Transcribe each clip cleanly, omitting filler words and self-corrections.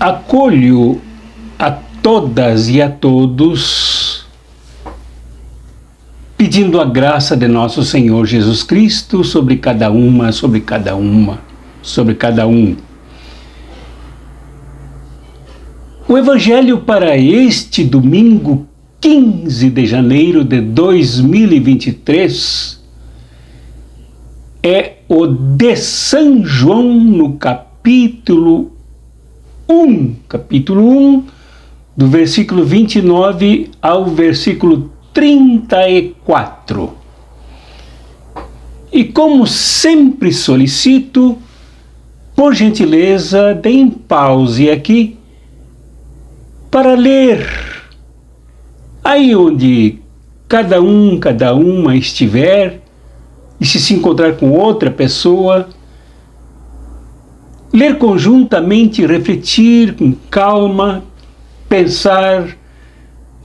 Acolho a todas e a todos, pedindo a graça de nosso Senhor Jesus Cristo sobre cada uma, sobre cada um. O Evangelho para este domingo, 15 de janeiro de 2023, é o de São João no capítulo 1, do versículo 29 ao versículo 34. E como sempre solicito, por gentileza, deem pause aqui para ler aí onde cada uma estiver, e se encontrar com outra pessoa, ler conjuntamente, refletir com calma, pensar,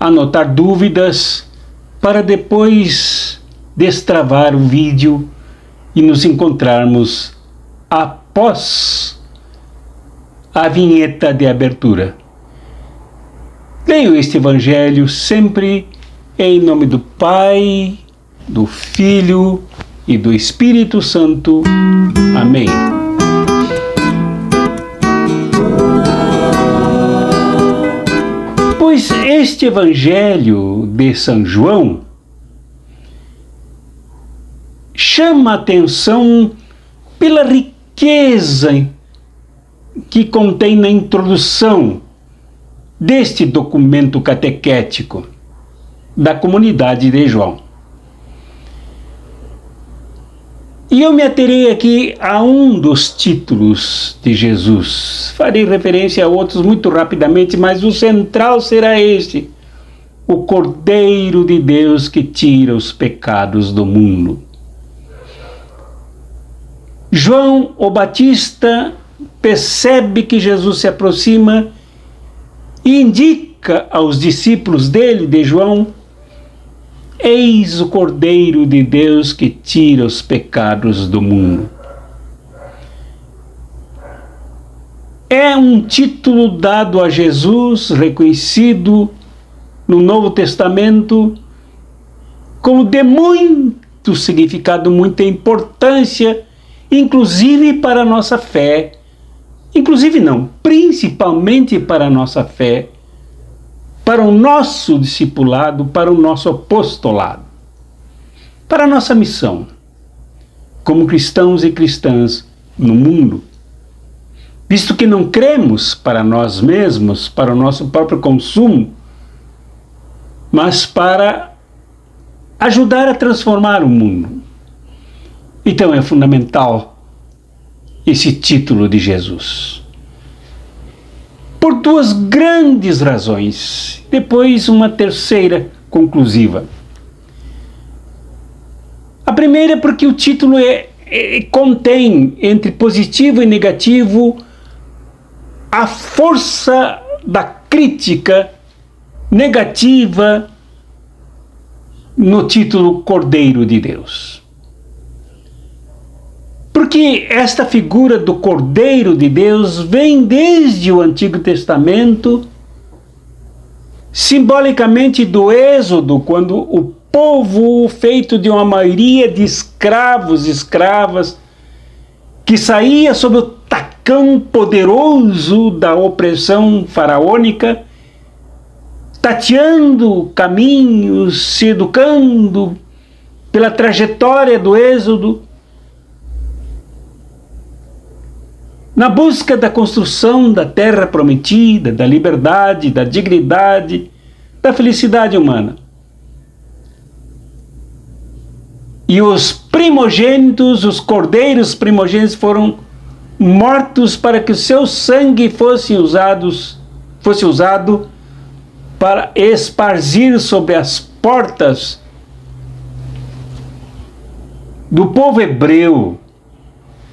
anotar dúvidas, para depois destravar o vídeo e nos encontrarmos após a vinheta de abertura. Leio este Evangelho sempre em nome do Pai, do Filho e do Espírito Santo. Amém. Pois este Evangelho de São João chama a atenção pela riqueza que contém na introdução deste documento catequético da comunidade de João. E eu me aterei aqui a um dos títulos de Jesus. Farei referência a outros muito rapidamente, mas o central será este: o Cordeiro de Deus que tira os pecados do mundo. João o Batista percebe que Jesus se aproxima e indica aos discípulos dele, de João: eis o Cordeiro de Deus que tira os pecados do mundo. É um título dado a Jesus, reconhecido no Novo Testamento como de muito significado, muita importância, inclusive para a nossa fé. Inclusive não, principalmente para a nossa fé, para o nosso discipulado, para o nosso apostolado, para a nossa missão, como cristãos e cristãs no mundo. Visto que não cremos para nós mesmos, para o nosso próprio consumo, mas para ajudar a transformar o mundo. Então é fundamental esse título de Jesus, por duas grandes razões. Depois uma terceira conclusiva. A primeira é porque o título contém, entre positivo e negativo, a força da crítica negativa no título Cordeiro de Deus. Porque esta figura do Cordeiro de Deus vem desde o Antigo Testamento, simbolicamente do Êxodo, quando o povo, feito de uma maioria de escravos e escravas, que saía sob o tacão poderoso da opressão faraônica, tateando caminhos, se educando pela trajetória do Êxodo, na busca da construção da terra prometida, da liberdade, da dignidade, da felicidade humana. E os primogênitos, os cordeiros primogênitos, foram mortos para que o seu sangue fosse usado para esparzir sobre as portas do povo hebreu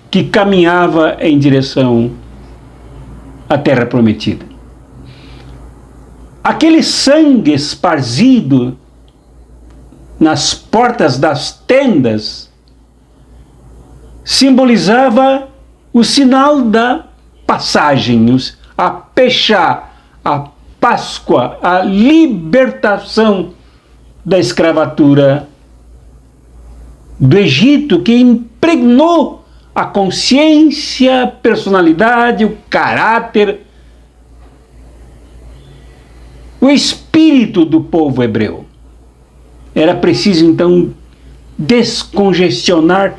que caminhava em direção à terra prometida. Aquele sangue esparzido nas portas das tendas simbolizava o sinal da passagem, a Peshá, a Páscoa, a libertação da escravatura do Egito, que impregnou a consciência, a personalidade, o caráter, o espírito do povo hebreu. Era preciso, então, descongestionar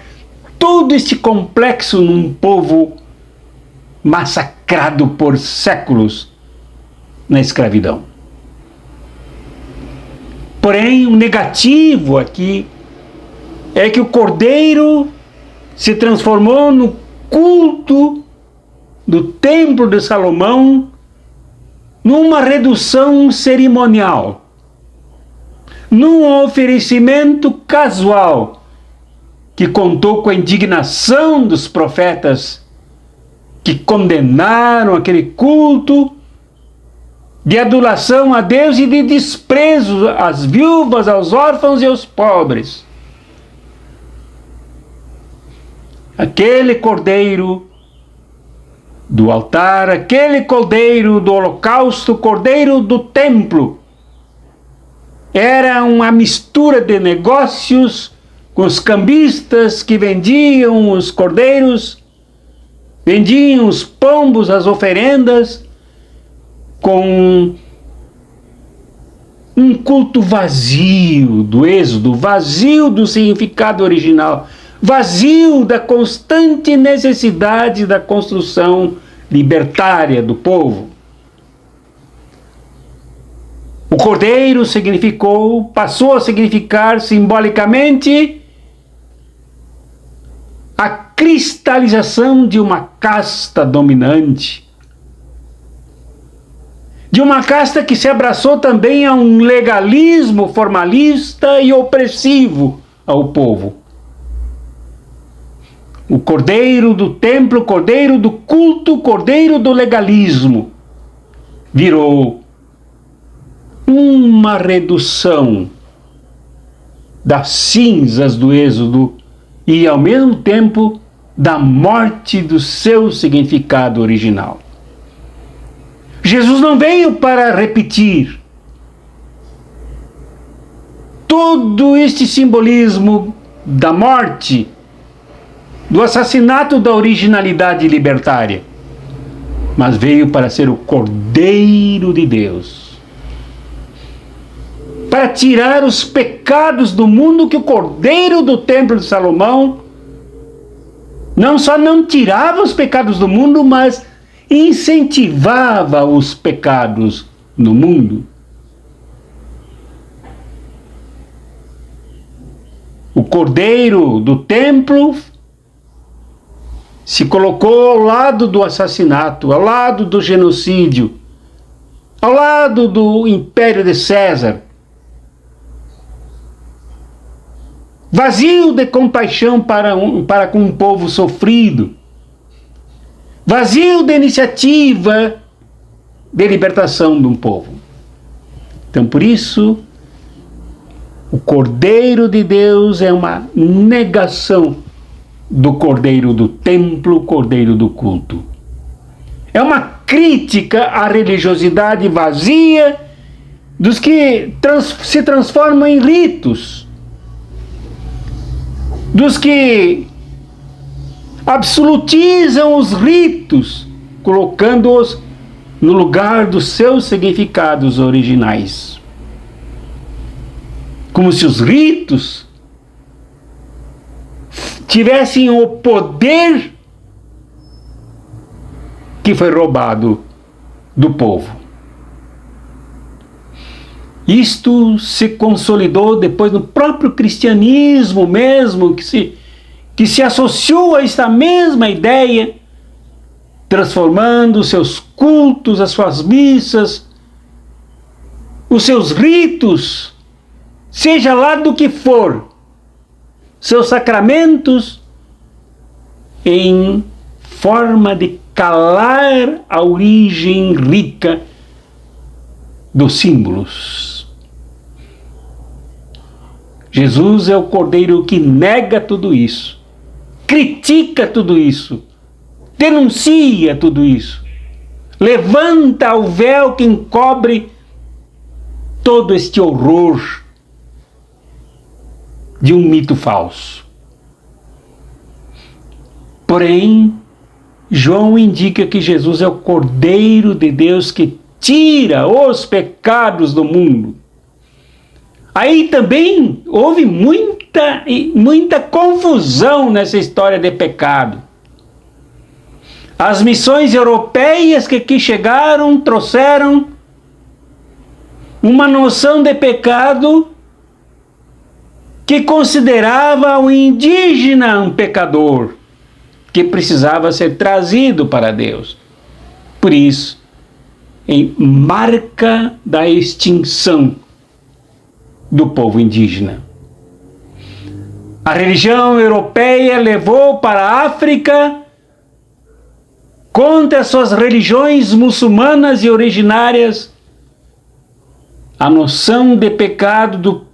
todo este complexo num povo massacrado por séculos na escravidão. Porém, o negativo aqui é que o cordeiro se transformou no culto do Templo de Salomão numa redução cerimonial, num oferecimento casual que contou com a indignação dos profetas que condenaram aquele culto de adulação a Deus e de desprezo às viúvas, aos órfãos e aos pobres. Aquele cordeiro do altar, aquele cordeiro do holocausto, cordeiro do templo, era uma mistura de negócios com os cambistas que vendiam os cordeiros, vendiam os pombos, as oferendas, com um culto vazio do êxodo, vazio do significado original, vazio da constante necessidade da construção libertária do povo. O cordeiro passou a significar simbolicamente a cristalização de uma casta dominante, de uma casta que se abraçou também a um legalismo formalista e opressivo ao povo. O cordeiro do templo, o cordeiro do culto, o cordeiro do legalismo virou uma redução das cinzas do êxodo e, ao mesmo tempo, da morte do seu significado original. Jesus não veio para repetir todo este simbolismo da morte, do assassinato da originalidade libertária, mas veio para ser o Cordeiro de Deus, para tirar os pecados do mundo que o Cordeiro do Templo de Salomão não só não tirava os pecados do mundo, mas incentivava os pecados no mundo. O Cordeiro do Templo se colocou ao lado do assassinato, ao lado do genocídio, ao lado do Império de César, vazio de compaixão para com um povo sofrido, vazio de iniciativa de libertação de um povo. Então, por isso, o Cordeiro de Deus é uma negação do Cordeiro do Templo, Cordeiro do culto. É uma crítica à religiosidade vazia dos que se transformam em ritos, dos que absolutizam os ritos, colocando-os no lugar dos seus significados originais. Como se os ritos tivessem o poder que foi roubado do povo. Isto se consolidou depois no próprio cristianismo mesmo, que se associou a esta mesma ideia, transformando os seus cultos, as suas missas, os seus ritos, seja lá do que for, seus sacramentos, em forma de calar a origem rica dos símbolos. Jesus é o Cordeiro que nega tudo isso, critica tudo isso, denuncia tudo isso, levanta o véu que encobre todo este horror de um mito falso. Porém, João indica que Jesus é o Cordeiro de Deus que tira os pecados do mundo. Aí também houve muita confusão nessa história de pecado. As missões europeias que aqui chegaram trouxeram uma noção de pecado que considerava o indígena um pecador, que precisava ser trazido para Deus. Por isso, em marca da extinção do povo indígena. A religião europeia levou para a África, contra as suas religiões muçulmanas e originárias, a noção de pecado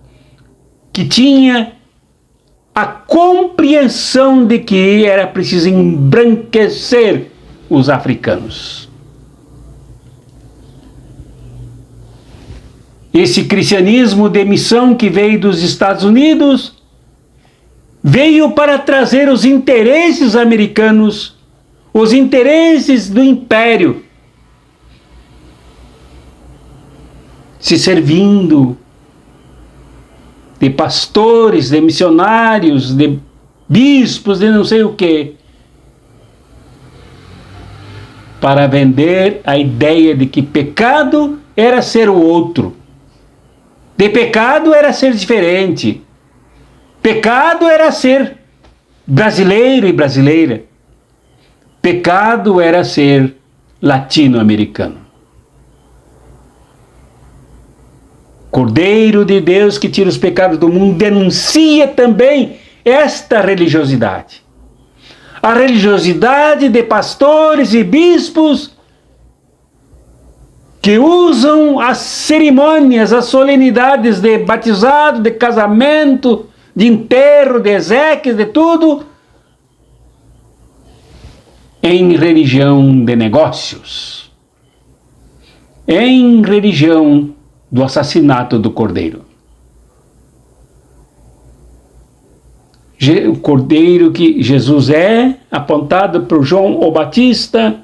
que tinha a compreensão de que era preciso embranquecer os africanos. Esse cristianismo de missão que veio dos Estados Unidos veio para trazer os interesses americanos, os interesses do império, se servindo de pastores, de missionários, de bispos, de não sei o quê, para vender a ideia de que pecado era ser o outro. De pecado era ser diferente. Pecado era ser brasileiro e brasileira. Pecado era ser latino-americano. Cordeiro de Deus que tira os pecados do mundo denuncia também esta religiosidade. A religiosidade de pastores e bispos que usam as cerimônias, as solenidades de batizado, de casamento, de enterro, de exéquias, de tudo, em religião de negócios, em religião do assassinato do Cordeiro. O Cordeiro que Jesus é, apontado por João o Batista,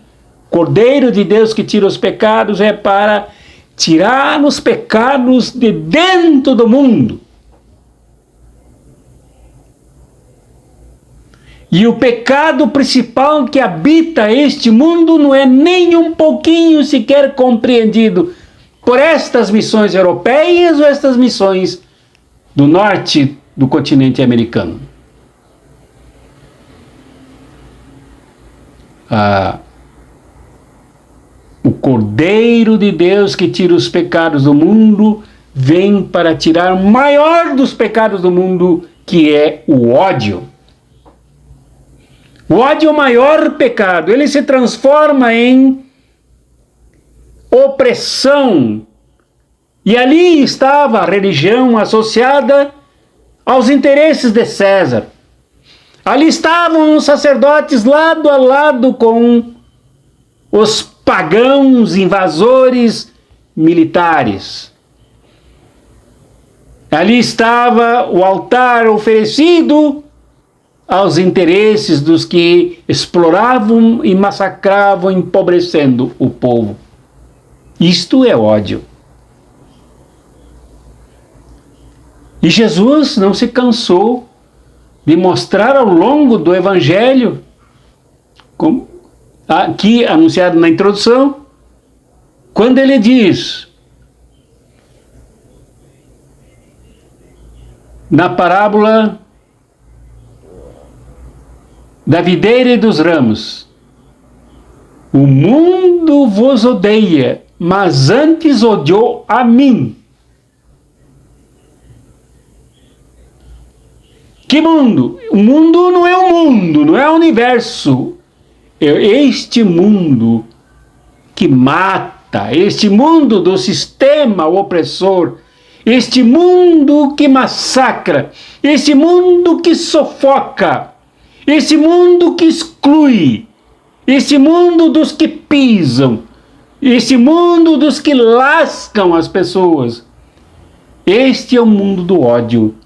Cordeiro de Deus que tira os pecados, é para tirar os pecados de dentro do mundo. E o pecado principal que habita este mundo não é nem um pouquinho sequer compreendido por estas missões europeias ou estas missões do norte do continente americano. O Cordeiro de Deus que tira os pecados do mundo vem para tirar o maior dos pecados do mundo, que é o ódio. O ódio é o maior pecado. Ele se transforma em opressão. E ali estava a religião associada aos interesses de César. Ali estavam os sacerdotes lado a lado com os pagãos invasores militares. Ali estava o altar oferecido aos interesses dos que exploravam e massacravam, empobrecendo o povo. Isto é ódio. E Jesus não se cansou de mostrar ao longo do Evangelho, como aqui anunciado na introdução, quando ele diz, na parábola da videira e dos ramos: o mundo vos odeia, mas antes odiou a mim. Que mundo? O mundo não é o mundo, não é o universo. É este mundo que mata, este mundo do sistema opressor, este mundo que massacra, este mundo que sufoca, este mundo que exclui, este mundo dos que pisam, Esse mundo dos que lascam as pessoas. Este é o mundo do ódio,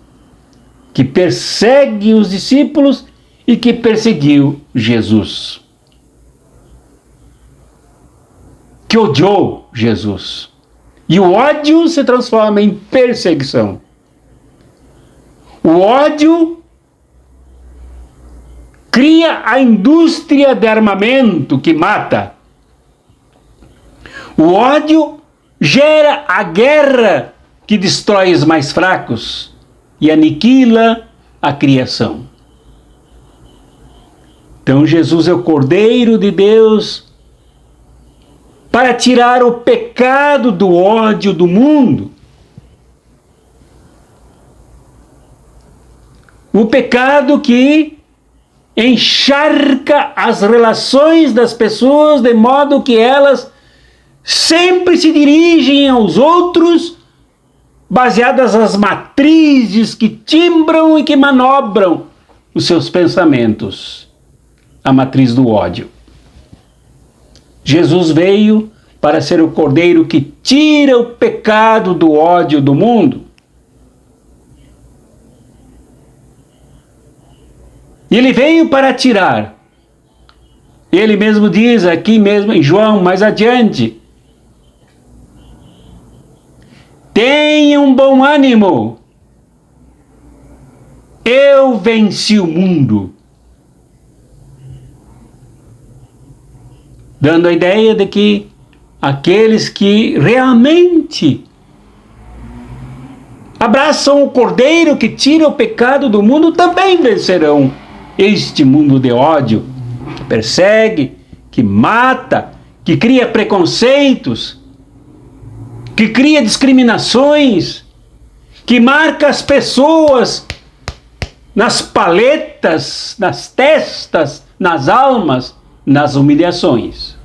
que persegue os discípulos e que perseguiu Jesus. Que odiou Jesus. E o ódio se transforma em perseguição. O ódio cria a indústria de armamento que mata. O ódio gera a guerra que destrói os mais fracos e aniquila a criação. Então Jesus é o Cordeiro de Deus para tirar o pecado do ódio do mundo. O pecado que encharca as relações das pessoas de modo que elas sempre se dirigem aos outros baseadas nas matrizes que timbram e que manobram os seus pensamentos. A matriz do ódio. Jesus veio para ser o Cordeiro que tira o pecado do ódio do mundo. E ele veio para tirar. Ele mesmo diz aqui mesmo em João, mais adiante: tenha um bom ânimo. Eu venci o mundo. Dando a ideia de que aqueles que realmente abraçam o Cordeiro que tira o pecado do mundo também vencerão este mundo de ódio, que persegue, que mata, que cria preconceitos, que cria discriminações, que marca as pessoas nas paletas, nas testas, nas almas, nas humilhações.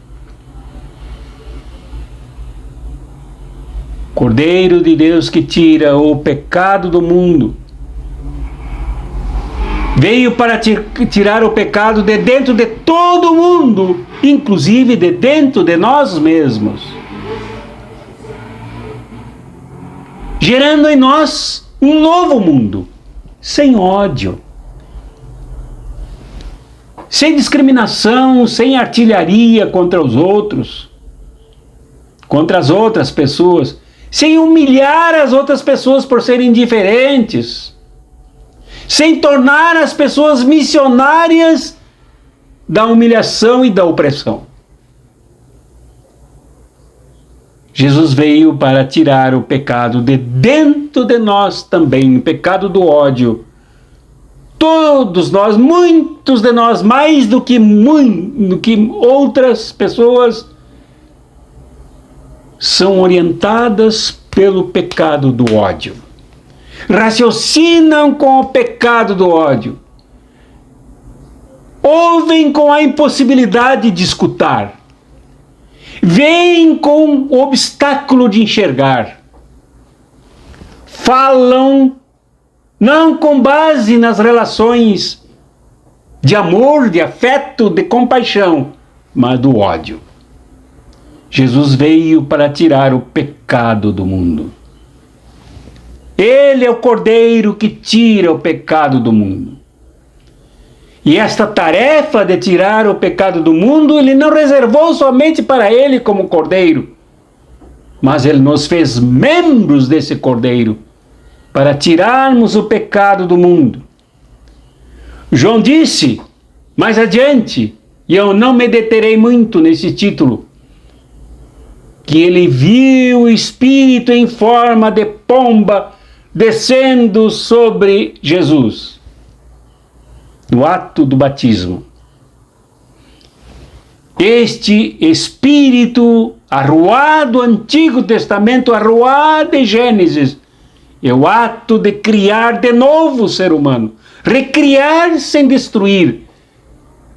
Cordeiro de Deus que tira o pecado do mundo, veio para tirar o pecado de dentro de todo mundo, inclusive de dentro de nós mesmos, gerando em nós um novo mundo, sem ódio, sem discriminação, sem artilharia contra os outros, contra as outras pessoas, sem humilhar as outras pessoas por serem diferentes, sem tornar as pessoas missionárias da humilhação e da opressão. Jesus veio para tirar o pecado de dentro de nós também, o pecado do ódio. Todos nós, muitos de nós, mais do que outras pessoas, são orientadas pelo pecado do ódio. Raciocinam com o pecado do ódio. Ouvem com a impossibilidade de escutar. Veem com o obstáculo de enxergar. Falam não com base nas relações de amor, de afeto, de compaixão, mas do ódio. Jesus veio para tirar o pecado do mundo. Ele é o Cordeiro que tira o pecado do mundo. E esta tarefa de tirar o pecado do mundo, ele não reservou somente para ele como Cordeiro, mas ele nos fez membros desse Cordeiro, para tirarmos o pecado do mundo. João disse, mais adiante, e eu não me deterei muito nesse título, que ele viu o Espírito em forma de pomba descendo sobre Jesus, no ato do batismo. Este Espírito, a ruá do Antigo Testamento, a ruá de Gênesis, é o ato de criar de novo o ser humano, recriar sem destruir,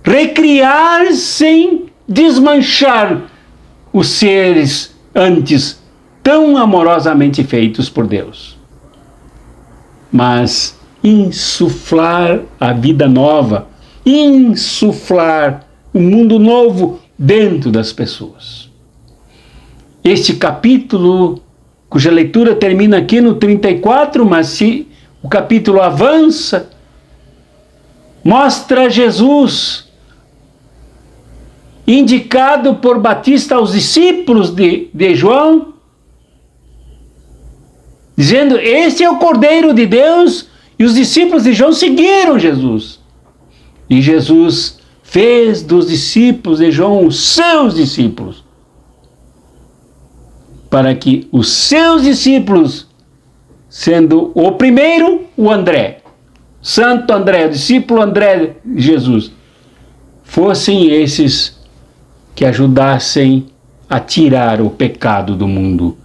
recriar sem desmanchar os seres antes tão amorosamente feitos por Deus, mas insuflar a vida nova, insuflar o mundo novo dentro das pessoas. este capítulo, cuja leitura termina aqui no 34, mas se o capítulo avança, mostra Jesus indicado por Batista aos discípulos de João, dizendo: este é o Cordeiro de Deus, e os discípulos de João seguiram Jesus. E Jesus fez dos discípulos de João os seus discípulos, para que os seus discípulos, sendo o primeiro, o André, Santo André, o discípulo André de Jesus, fossem esses que ajudassem a tirar o pecado do mundo.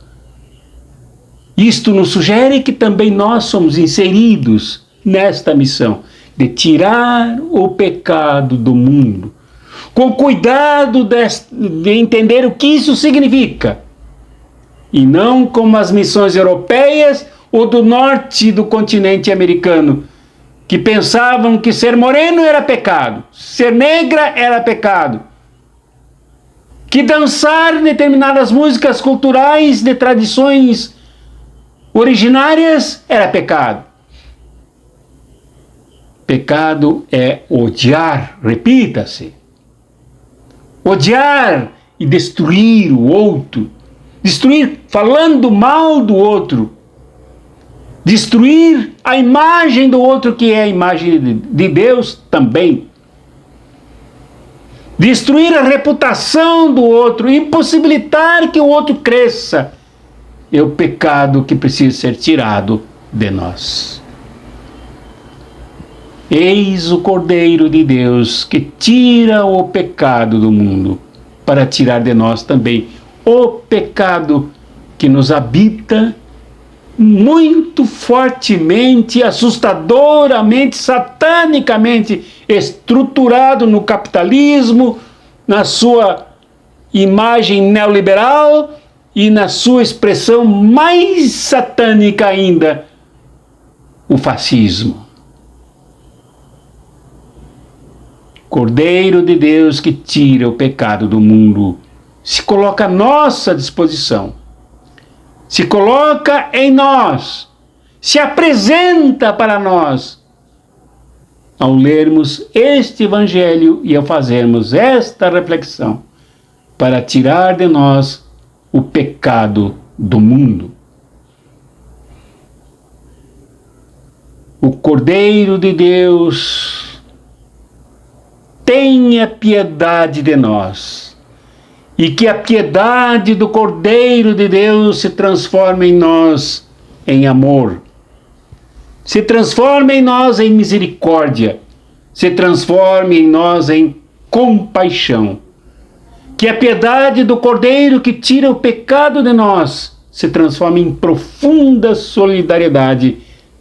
Isto nos sugere que também nós somos inseridos nesta missão de tirar o pecado do mundo, com cuidado de entender o que isso significa, e não como as missões europeias ou do norte do continente americano, que pensavam que ser moreno era pecado, ser negra era pecado, que dançar determinadas músicas culturais de tradições originárias era pecado. Pecado é odiar, repita-se, odiar e destruir o outro, destruir falando mal do outro, destruir a imagem do outro, que é a imagem de Deus também, destruir a reputação do outro, impossibilitar que o outro cresça, é o pecado que precisa ser tirado de nós. Eis o Cordeiro de Deus que tira o pecado do mundo, para tirar de nós também o pecado que nos habita muito fortemente, assustadoramente, satanicamente estruturado no capitalismo, na sua imagem neoliberal e na sua expressão mais satânica ainda, o fascismo. Cordeiro de Deus que tira o pecado do mundo, se coloca à nossa disposição, se coloca em nós, se apresenta para nós, ao lermos este Evangelho e ao fazermos esta reflexão, para tirar de nós o pecado do mundo. O Cordeiro de Deus, tenha piedade de nós, e que a piedade do Cordeiro de Deus se transforme em nós em amor, se transforme em nós em misericórdia, se transforme em nós em compaixão. Que a piedade do Cordeiro que tira o pecado de nós se transforme em profunda solidariedade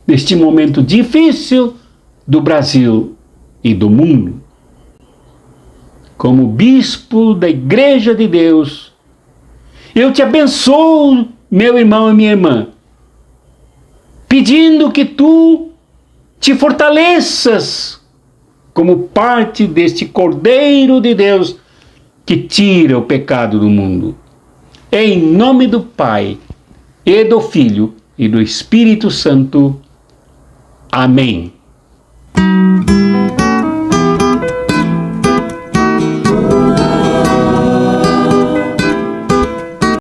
neste momento difícil do Brasil e do mundo. Como bispo da Igreja de Deus, eu te abençoo, meu irmão e minha irmã, pedindo que tu te fortaleças como parte deste Cordeiro de Deus que tira o pecado do mundo. Em nome do Pai, e do Filho, e do Espírito Santo. Amém.